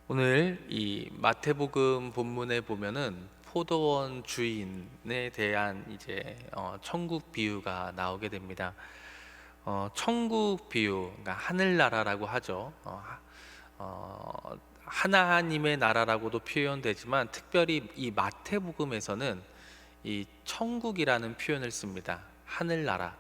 오늘 이 마태복음 본문에 보면은 포도원 주인에 대한 천국 비유가 나오게 됩니다. 천국 비유, 그러니까 하늘나라라고 하죠. 하나님의 나라라고도 표현되지만 특별히 이 마태복음에서는 이 천국이라는 표현을 씁니다. 하늘나라.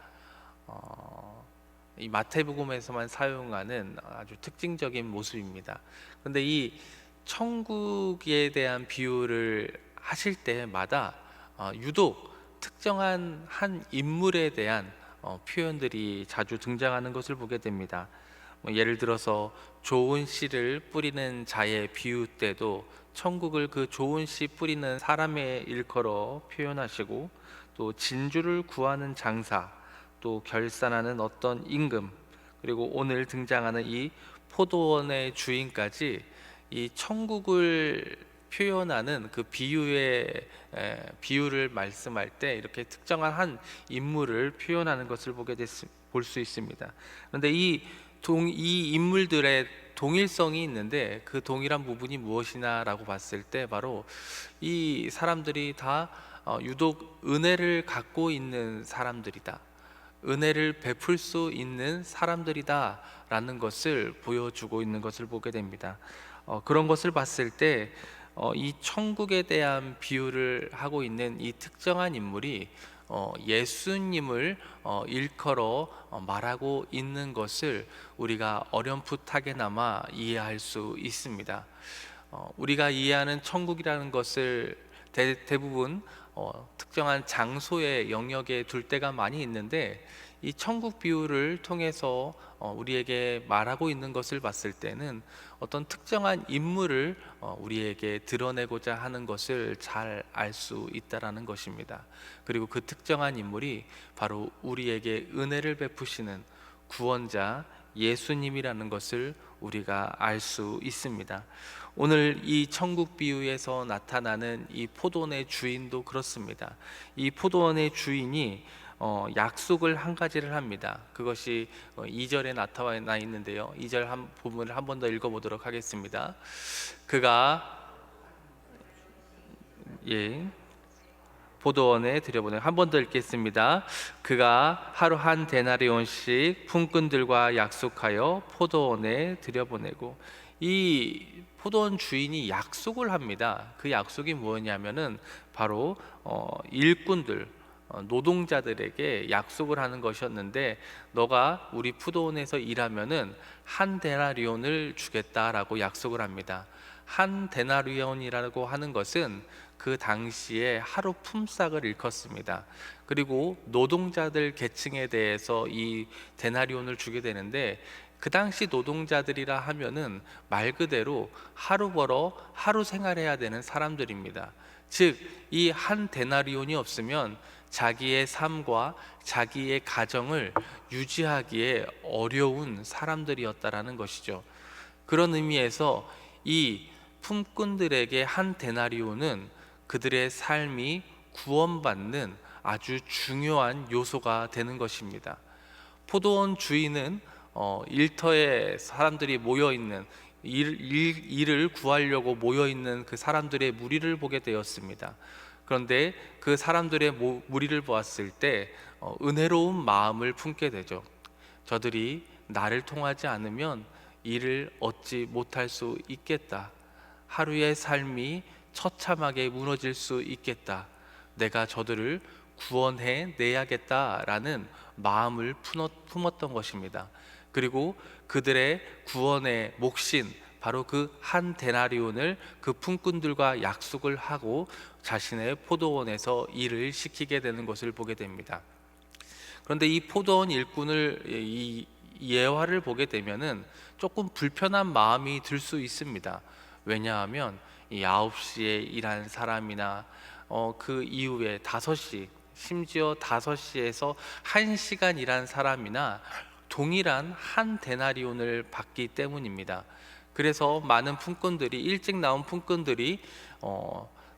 이 마태복음에서만 사용하는 아주 특징적인 모습입니다. 그런데 이 천국에 대한 비유를 하실 때마다 유독 특정한 한 인물에 대한 표현들이 자주 등장하는 것을 보게 됩니다. 예를 들어서 좋은 씨를 뿌리는 자의 비유 때도 천국을 그 좋은 씨 뿌리는 사람의 일컬어 표현하시고, 또 진주를 구하는 장사, 또 결산하는 어떤 임금, 그리고 오늘 등장하는 이 포도원의 주인까지 이 천국을 표현하는 그 비유를 말씀할 때 이렇게 특정한 한 인물을 표현하는 것을 볼 수 있습니다. 그런데 이 인물들의 동일성이 있는데, 그 동일한 부분이 무엇이냐라고 봤을 때 바로 이 사람들이 다 유독 은혜를 갖고 있는 사람들이다, 은혜를 베풀 수 있는 사람들이다 라는 것을 보여주고 있는 것을 보게 됩니다. 그런 것을 봤을 때 이 천국에 대한 비유를 하고 있는 이 특정한 인물이 예수님을 일컬어 말하고 있는 것을 우리가 어렴풋하게나마 이해할 수 있습니다. 우리가 이해하는 천국이라는 것을 대부분 특정한 장소의 영역에 둘 때가 많이 있는데, 이 천국 비유를 통해서 우리에게 말하고 있는 것을 봤을 때는 어떤 특정한 인물을 우리에게 드러내고자 하는 것을 잘 알 수 있다라는 것입니다. 그리고 그 특정한 인물이 바로 우리에게 은혜를 베푸시는 구원자 예수님이라는 것을 우리가 알 수 있습니다. 오늘 이 천국 비유에서 나타나는 이 포도원의 주인도 그렇습니다. 이 포도원의 주인이 약속을 한 가지를 합니다. 그것이 2절에 나타나 있는데요. 2절 부분을 한 번 더 읽어보도록 하겠습니다. 그가 예, 포도원에 들여보내, 한 번 더 읽겠습니다. 그가 하루 한 데나리온씩 품꾼들과 약속하여 포도원에 들여보내고, 이 포도원 주인이 약속을 합니다. 그 약속이 뭐냐면은 바로 일꾼들, 노동자들에게 약속을 하는 것이었는데, 너가 우리 포도원에서 일하면은 한 데나리온을 주겠다라고 약속을 합니다. 한 데나리온이라고 하는 것은 그 당시에 하루 품삯을 일컫습니다. 그리고 노동자들 계층에 대해서 이 데나리온을 주게 되는데, 그 당시 노동자들이라 하면은 말 그대로 하루 벌어 하루 생활해야 되는 사람들입니다. 즉, 이 한 데나리온이 없으면 자기의 삶과 자기의 가정을 유지하기에 어려운 사람들이었다라는 것이죠. 그런 의미에서 이 품꾼들에게 한 데나리온은 그들의 삶이 구원받는 아주 중요한 요소가 되는 것입니다. 포도원 주인은 일터에 사람들이 모여있는, 일을 구하려고 모여있는 그 사람들의 무리를 보게 되었습니다. 그런데 그 사람들의 무리를 보았을 때 은혜로운 마음을 품게 되죠. 저들이 나를 통하지 않으면 일을 얻지 못할 수 있겠다, 하루의 삶이 처참하게 무너질 수 있겠다, 내가 저들을 구원해 내야겠다라는 마음을 품었던 것입니다. 그리고 그들의 구원의 몫인 바로 그 한 데나리온을 그 품꾼들과 약속을 하고 자신의 포도원에서 일을 시키게 되는 것을 보게 됩니다. 그런데 이 포도원 일꾼을 이 예화를 보게 되면은 조금 불편한 마음이 들 수 있습니다. 왜냐하면 이 9시에 일한 사람이나 그 이후에 5시, 심지어 5시에서 1시간 일한 사람이나 동일한 한 데나리온을 받기 때문입니다. 그래서 많은 품꾼들이, 일찍 나온 품꾼들이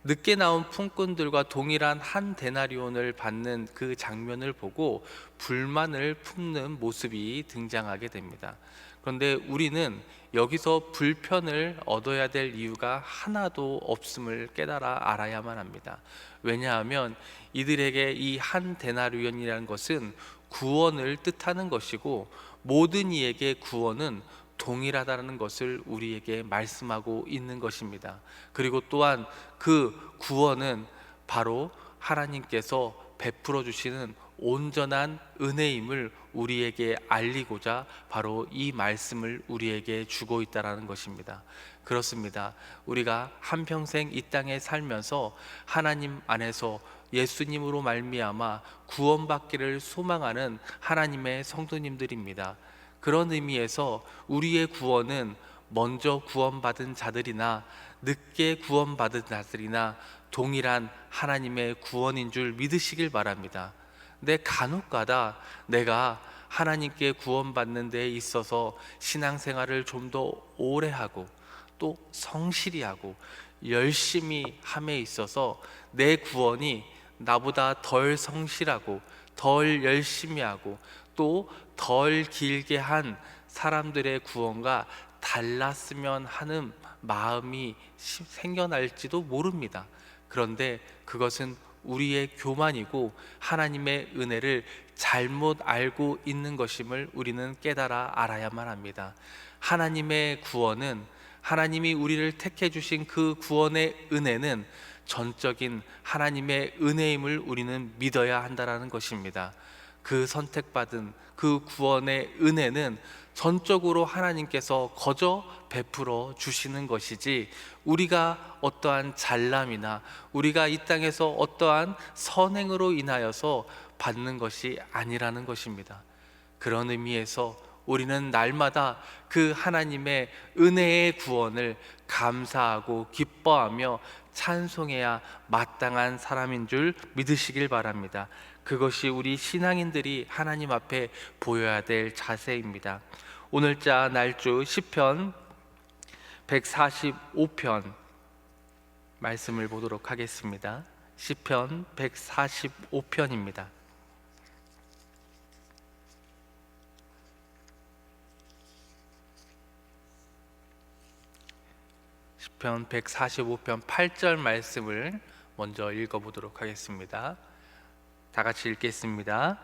늦게 나온 품꾼들과 동일한 한 데나리온을 받는 그 장면을 보고 불만을 품는 모습이 등장하게 됩니다. 그런데 우리는 여기서 불편을 얻어야 될 이유가 하나도 없음을 깨달아 알아야만 합니다. 왜냐하면 이들에게 이 한 데나리온이라는 것은 구원을 뜻하는 것이고, 모든 이에게 구원은 동일하다는 것을 우리에게 말씀하고 있는 것입니다. 그리고 또한 그 구원은 바로 하나님께서 베풀어 주시는 온전한 은혜임을 우리에게 알리고자 바로 이 말씀을 우리에게 주고 있다는 것입니다. 그렇습니다. 우리가 한평생 이 땅에 살면서 하나님 안에서 예수님으로 말미암아 구원받기를 소망하는 하나님의 성도님들입니다. 그런 의미에서 우리의 구원은 먼저 구원받은 자들이나 늦게 구원받은 자들이나 동일한 하나님의 구원인 줄 믿으시길 바랍니다. 내 간혹가다 내가 하나님께 구원받는 데 있어서 신앙생활을 좀 더 오래 하고 또 성실히 하고 열심히 함에 있어서 내 구원이 나보다 덜 성실하고 덜 열심히 하고 또 덜 길게 한 사람들의 구원과 달랐으면 하는 마음이 생겨날지도 모릅니다. 그런데 그것은 우리의 교만이고 하나님의 은혜를 잘못 알고 있는 것임을 우리는 깨달아 알아야만 합니다. 하나님의 구원은, 하나님이 우리를 택해 주신 그 구원의 은혜는 전적인 하나님의 은혜임을 우리는 믿어야 한다는 것입니다. 그 선택받은 그 구원의 은혜는 전적으로 하나님께서 거저 베풀어 주시는 것이지, 우리가 어떠한 잘남이나 우리가 이 땅에서 어떠한 선행으로 인하여서 받는 것이 아니라는 것입니다. 그런 의미에서 우리는 날마다 그 하나님의 은혜의 구원을 감사하고 기뻐하며 찬송해야 마땅한 사람인 줄 믿으시길 바랍니다. 그것이 우리 신앙인들이 하나님 앞에 보여야 될 자세입니다. 오늘자 날주 시편 145편 말씀을 보도록 하겠습니다. 시편 145편입니다. 시편 145편 8절 말씀을 먼저 읽어보도록 하겠습니다. 다 같이 읽겠습니다.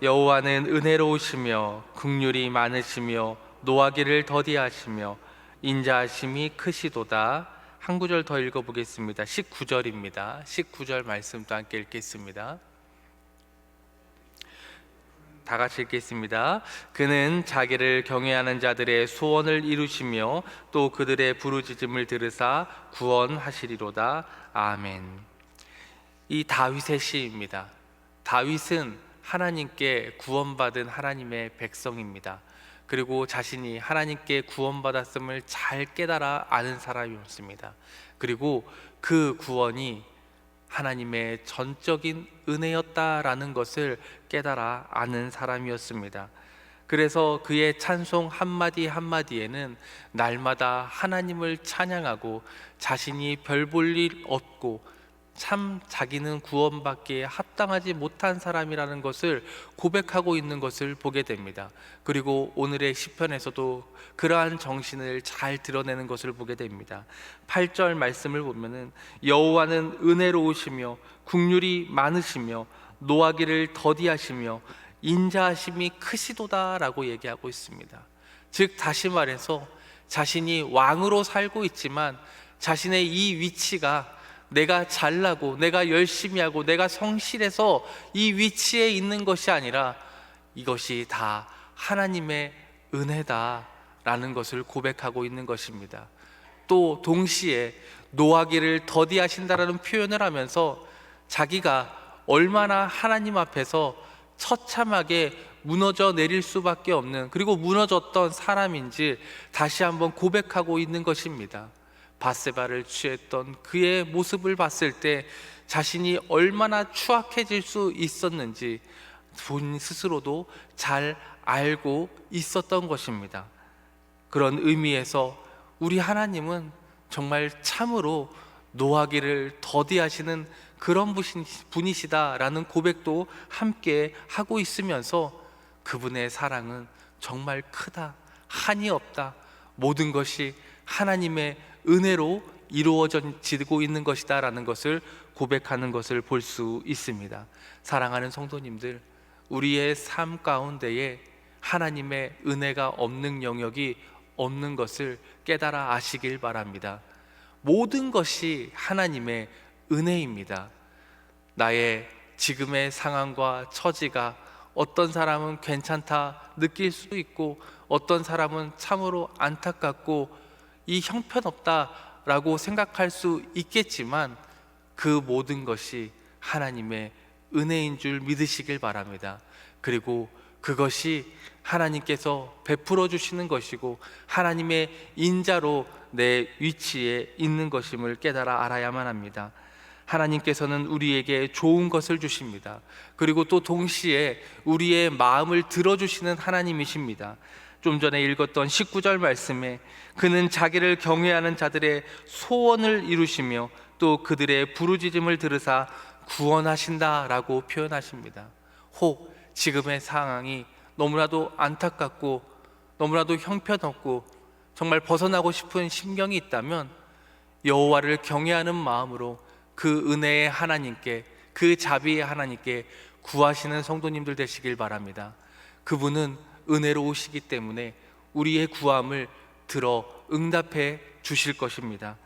여호와는 은혜로우시며 긍휼이 많으시며 노하기를 더디하시며 인자하심이 크시도다. 한 구절 더 읽어보겠습니다. 19절입니다. 19절 말씀도 함께 읽겠습니다. 다 같이 읽겠습니다. 그는 자기를 경외하는 자들의 소원을 이루시며 또 그들의 부르짖음을 들으사 구원하시리로다. 아멘. 이 다윗의 시입니다. 다윗은 하나님께 구원받은 하나님의 백성입니다. 그리고 자신이 하나님께 구원받았음을 잘 깨달아 아는 사람이었습니다. 그리고 그 구원이 하나님의 전적인 은혜였다라는 것을 깨달아 아는 사람이었습니다. 그래서 그의 찬송 한마디 한마디에는 날마다 하나님을 찬양하고 자신이 별 볼 일 없고 참 자기는 구원받기에 합당하지 못한 사람이라는 것을 고백하고 있는 것을 보게 됩니다. 그리고 오늘의 시편에서도 그러한 정신을 잘 드러내는 것을 보게 됩니다. 8절 말씀을 보면은 여호와는 은혜로우시며 긍휼이 많으시며 노하기를 더디하시며 인자하심이 크시도다라고 얘기하고 있습니다. 즉 다시 말해서 자신이 왕으로 살고 있지만 자신의 이 위치가 내가 잘나고 내가 열심히 하고 내가 성실해서 이 위치에 있는 것이 아니라 이것이 다 하나님의 은혜다라는 것을 고백하고 있는 것입니다. 또 동시에 노하기를 더디하신다라는 표현을 하면서 자기가 얼마나 하나님 앞에서 처참하게 무너져 내릴 수밖에 없는, 그리고 무너졌던 사람인지 다시 한번 고백하고 있는 것입니다. 밧세바를 취했던 그의 모습을 봤을 때 자신이 얼마나 추악해질 수 있었는지 본 스스로도 잘 알고 있었던 것입니다. 그런 의미에서 우리 하나님은 정말 참으로 노하기를 더디하시는 그런 분이시다라는 고백도 함께 하고 있으면서 그분의 사랑은 정말 크다, 한이 없다. 모든 것이 하나님의 은혜로 이루어지고 있는 것이다 라는 것을 고백하는 것을 볼 수 있습니다. 사랑하는 성도님들, 우리의 삶 가운데에 하나님의 은혜가 없는 영역이 없는 것을 깨달아 아시길 바랍니다. 모든 것이 하나님의 은혜입니다. 나의 지금의 상황과 처지가 어떤 사람은 괜찮다 느낄 수 있고, 어떤 사람은 참으로 안타깝고 이 형편없다라고 생각할 수 있겠지만, 그 모든 것이 하나님의 은혜인 줄 믿으시길 바랍니다. 그리고 그것이 하나님께서 베풀어 주시는 것이고 하나님의 인자로 내 위치에 있는 것임을 깨달아 알아야만 합니다. 하나님께서는 우리에게 좋은 것을 주십니다. 그리고 또 동시에 우리의 마음을 들어주시는 하나님이십니다. 좀 전에 읽었던 19절 말씀에 그는 자기를 경외하는 자들의 소원을 이루시며 또 그들의 부르짖음을 들으사 구원하신다라고 표현하십니다. 혹 지금의 상황이 너무나도 안타깝고 너무나도 형편없고 정말 벗어나고 싶은 심경이 있다면, 여호와를 경외하는 마음으로 그 은혜의 하나님께, 그 자비의 하나님께 구하시는 성도님들 되시길 바랍니다. 그분은 은혜로우시기 때문에 우리의 구함을 들어 응답해 주실 것입니다.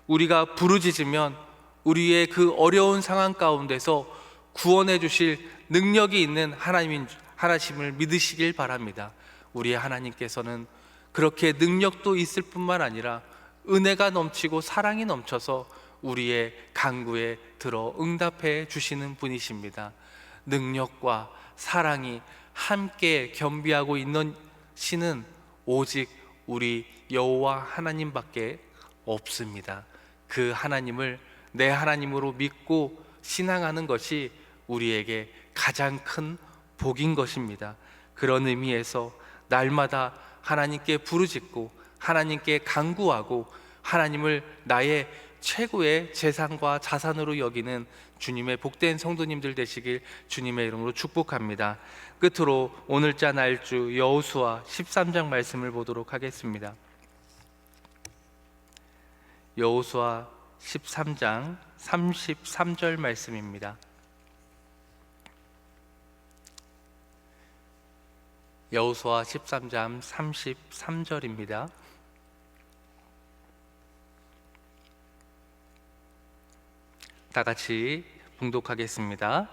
우리가 부르짖으면 우리의 그 어려운 상황 가운데서 구원해 주실 능력이 있는 하나님을 믿으시길 바랍니다. 우리의 하나님께서는 그렇게 능력도 있을 뿐만 아니라 은혜가 넘치고 사랑이 넘쳐서 우리의 간구에 들어 응답해 주시는 분이십니다. 능력과 사랑이 함께 겸비하고 있는 신은 오직 우리 여호와 하나님밖에 없습니다. 그 하나님을 내 하나님으로 믿고 신앙하는 것이 우리에게 가장 큰 복인 것입니다. 그런 의미에서 날마다 하나님께 부르짖고 하나님께 간구하고 하나님을 나의 최고의 재산과 자산으로 여기는 주님의 복된 성도님들 되시길 주님의 이름으로 축복합니다. 끝으로 오늘자 날주 여호수아 13장 말씀을 보도록 하겠습니다. 여호수아 13장 33절 말씀입니다. 여호수아 13장 33절입니다. 다 같이 봉독하겠습니다.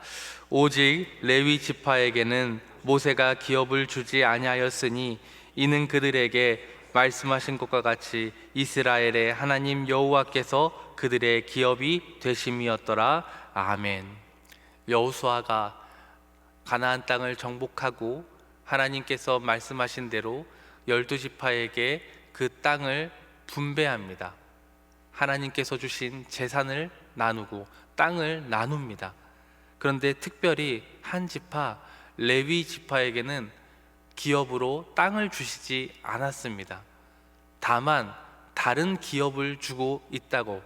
오직 레위 지파에게는 모세가 기업을 주지 아니하였으니 이는 그들에게 말씀하신 것과 같이 이스라엘의 하나님 여호와께서 그들의 기업이 되심이었더라. 아멘. 여호수아가 가나안 땅을 정복하고 하나님께서 말씀하신 대로 12지파에게 그 땅을 분배합니다. 하나님께서 주신 재산을 나누고 땅을 나눕니다. 그런데 특별히 한 지파, 레위 지파에게는 기업으로 땅을 주시지 않았습니다. 다만 다른 기업을 주고 있다고,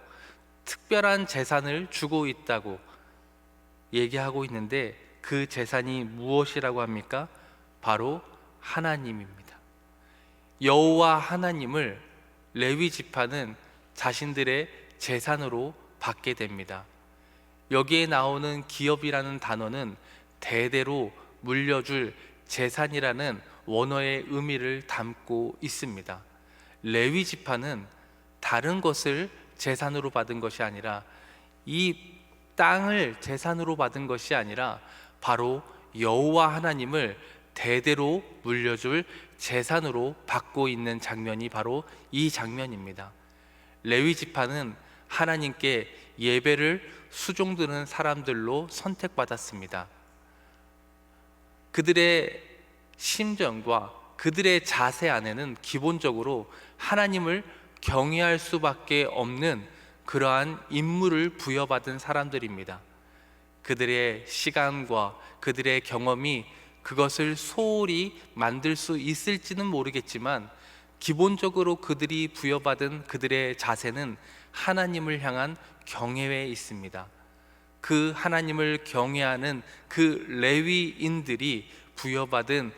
특별한 재산을 주고 있다고 얘기하고 있는데, 그 재산이 무엇이라고 합니까? 바로 하나님입니다. 여호와 하나님을 레위 지파는 자신들의 재산으로 받게 됩니다. 여기에 나오는 기업이라는 단어는 대대로 물려줄 재산이라는 원어의 의미를 담고 있습니다. 레위 지파는 다른 것을 재산으로 받은 것이 아니라, 이 땅을 재산으로 받은 것이 아니라 바로 여호와 하나님을 대대로 물려줄 재산으로 받고 있는 장면이 바로 이 장면입니다. 레위 지파는 하나님께 예배를 수종드는 사람들로 선택받았습니다. 그들의 심정과 그들의 자세 안에는 기본적으로 하나님을 경외할 수밖에 없는 그러한 임무를 부여받은 사람들입니다. 그들의 시간과 그들의 경험이 그것을 소홀히 만들 수 있을지는 모르겠지만, 기본적으로 그들이 부여받은 그들의 자세는 하나님을 향한 경외에 있습니다. 그 하나님을 경외하는 그 레위인들이 부여받은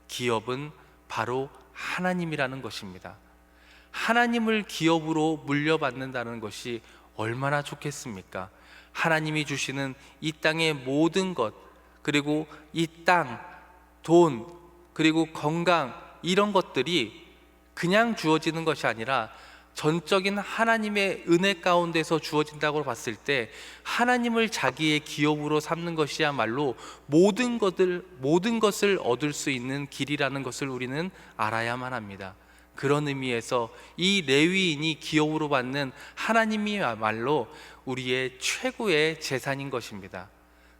기업은 바로 하나님이라는 것입니다. 하나님을 기업으로 물려받는다는 것이 얼마나 좋겠습니까? 하나님이 주시는 이 땅의 모든 것, 그리고 이 땅, 돈, 그리고 건강, 이런 것들이 그냥 주어지는 것이 아니라 전적인 하나님의 은혜 가운데서 주어진다고 봤을 때 하나님을 자기의 기업으로 삼는 것이야말로 모든 것을 얻을 수 있는 길이라는 것을 우리는 알아야만 합니다. 그런 의미에서 이 레위인이 기업으로 받는 하나님이야말로 우리의 최고의 재산인 것입니다.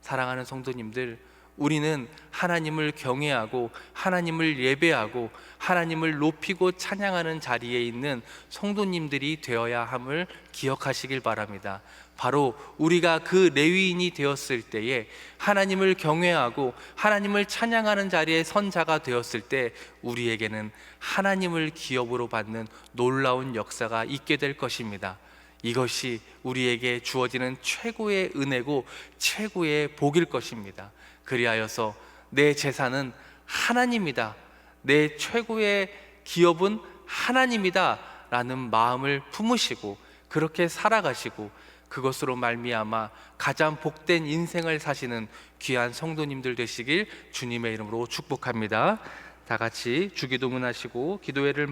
사랑하는 성도님들, 우리는 하나님을 경외하고 하나님을 예배하고 하나님을 높이고 찬양하는 자리에 있는 성도님들이 되어야 함을 기억하시길 바랍니다. 바로 우리가 그 레위인이 되었을 때에 하나님을 경외하고 하나님을 찬양하는 자리에 선 자가 되었을 때 우리에게는 하나님을 기업으로 받는 놀라운 역사가 있게 될 것입니다. 이것이 우리에게 주어지는 최고의 은혜고 최고의 복일 것입니다. 그리하여서 내 재산은 하나님이다, 내 최고의 기업은 하나님이다 라는 마음을 품으시고 그렇게 살아가시고 그것으로 말미암아 가장 복된 인생을 사시는 귀한 성도님들 되시길 주님의 이름으로 축복합니다. 다 같이 주기도문 하시고 기도회를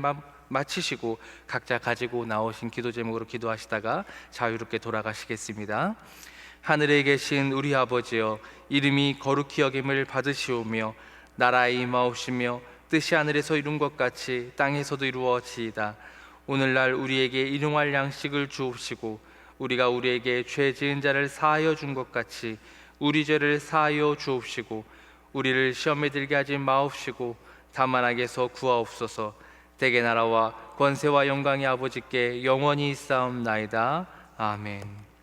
마치시고 각자 가지고 나오신 기도 제목으로 기도하시다가 자유롭게 돌아가시겠습니다. 하늘에 계신 우리 아버지여, 이름이 거룩히 여김을 받으시오며 나라의 임하옵시며 뜻이 하늘에서 이룬 것 같이 땅에서도 이루어지이다. 오늘날 우리에게 일용할 양식을 주옵시고 우리가 우리에게 죄 지은 자를 사하여 준 것 같이 우리 죄를 사하여 주옵시고 우리를 시험에 들게 하지 마옵시고 다만 악에서 구하옵소서. 대개 나라와 권세와 영광이 아버지께 영원히 있사옵나이다. 아멘.